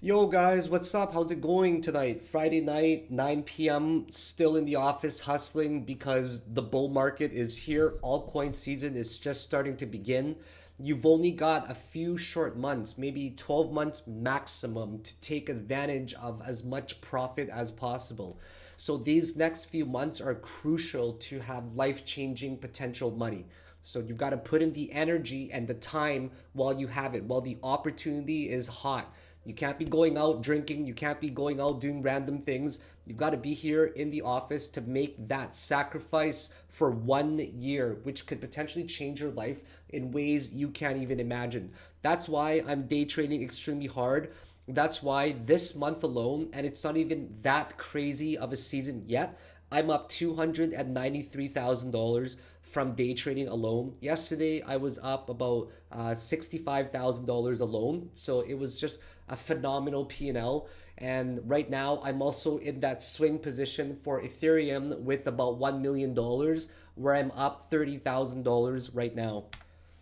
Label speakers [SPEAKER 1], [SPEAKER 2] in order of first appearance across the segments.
[SPEAKER 1] Yo guys, what's up? How's it going tonight? Friday night, 9 p.m. Still in the office hustling because the bull market is here. Altcoin season is just starting to begin. You've only got a few short months, maybe 12 months maximum, to take advantage of as much profit as possible. So these next few months are crucial to have life-changing potential money. So you've got to put in the energy and the time while you have it, while the opportunity is hot. You can't be going out drinking. You can't be going out doing random things. You've got to be here in the office to make that sacrifice for 1 year, which could potentially change your life in ways you can't even imagine. That's why I'm day trading extremely hard. That's why this month alone, and it's not even that crazy of a season yet, I'm up $293,000 from day trading alone. Yesterday, I was up about $65,000 alone. So it was just a phenomenal P&L. And right now, I'm also in that swing position for Ethereum with about $1 million, where I'm up $30,000 right now.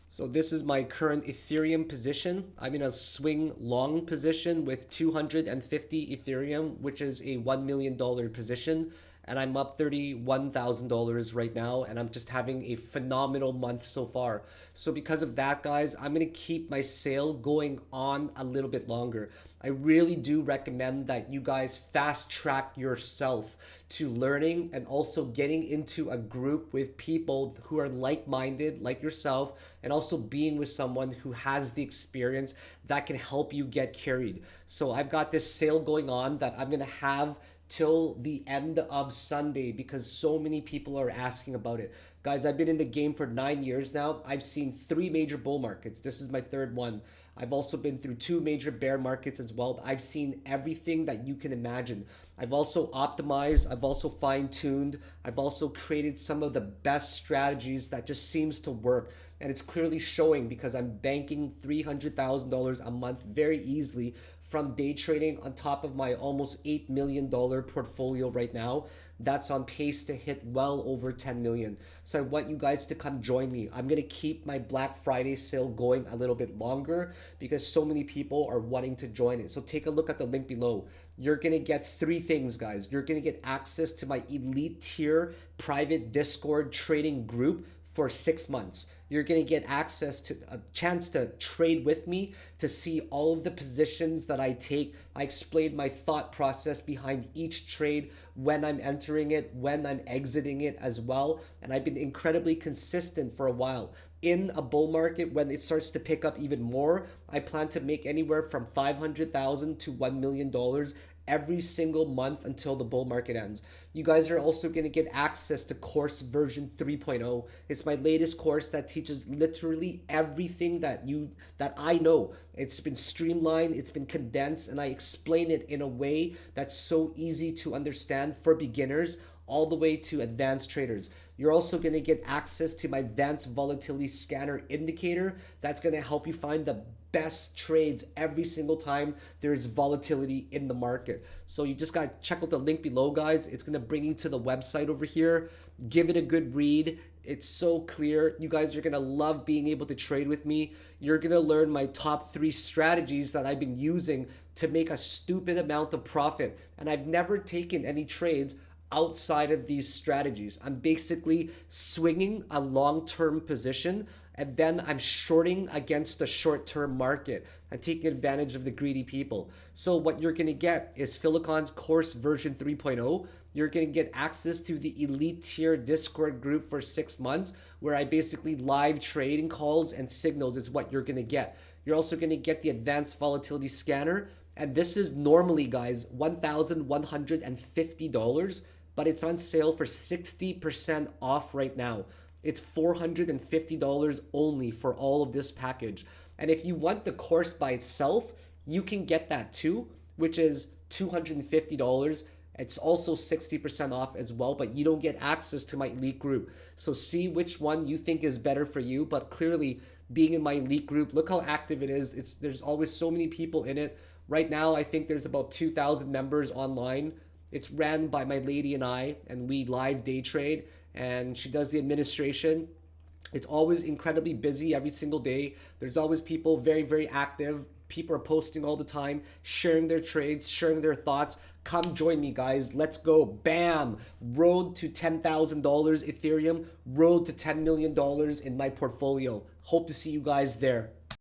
[SPEAKER 1] So this is my current Ethereum position. I'm in a swing long position with 250 Ethereum, which is a $1 million position. And I'm up $31,000 right now, and I'm just having a phenomenal month so far. So because of that, guys, I'm gonna keep my sale going on a little bit longer. I really do recommend that you guys fast track yourself to learning and also getting into a group with people who are like-minded like yourself, and also being with someone who has the experience that can help you get carried. So I've got this sale going on that I'm gonna have till the end of Sunday because so many people are asking about it. Guys, I've been in the game for 9 years now. I've seen three major bull markets. This is my third one. I've also been through two major bear markets as well. I've seen everything that you can imagine. I've also optimized, I've also fine-tuned, I've also created some of the best strategies that just seems to work. And it's clearly showing because I'm banking $300,000 a month very easily from day trading on top of my almost $8 million portfolio right now. That's on pace to hit well over 10 million. So I want you guys to come join me. I'm going to keep my Black Friday sale going a little bit longer because so many people are wanting to join it. So take a look at the link below. You're going to get three things, guys. You're going to get access to my elite tier private Discord trading group for 6 months. You're going to get access to a chance to trade with me, to see all of the positions that I take. I explain my thought process behind each trade, when I'm entering it, when I'm exiting it as well. And I've been incredibly consistent for a while. In a bull market, when it starts to pick up even more, I plan to make anywhere from $500,000 to $1 million every single month until the bull market ends. You guys are also going to get access to course version 3.0. It's my latest course that teaches literally everything that I know. It's been streamlined, it's been condensed, and I explain it in a way that's so easy to understand for beginners all the way to advanced traders. You're also going to get access to my advanced volatility scanner indicator that's going to help you find the best trades every single time there is volatility in the market. So you just got to check out the link below, guys. It's going to bring you to the website over here. Give it a good read. It's so clear. You guys are going to love being able to trade with me. You're going to learn my top 3 strategies that I've been using to make a stupid amount of profit. And I've never taken any trades outside of these strategies. I'm basically swinging a long-term position, and then I'm shorting against the short-term market. I'm taking advantage of the greedy people. So what you're gonna get is Philakone's course version 3.0. You're gonna get access to the elite tier Discord group for 6 months, where I basically live trading calls and signals is what you're gonna get. You're also gonna get the advanced volatility scanner, and this is normally, guys, $1,150, but it's on sale for 60% off right now. It's $450 only for all of this package. And if you want the course by itself, you can get that too, which is $250. It's also 60% off as well, but you don't get access to my elite group. So see which one you think is better for you, but clearly being in my elite group, look how active it is. There's always so many people in it. Right now, I think there's about 2,000 members online. It's ran by my lady and we live day trade, and she does the administration. It's always incredibly busy every single day. There's always people very, very active. People are posting all the time, sharing their trades, sharing their thoughts. Come join me, guys. Let's go. Bam. Road to $10,000 Ethereum. Road to $10 million in my portfolio. Hope to see you guys there.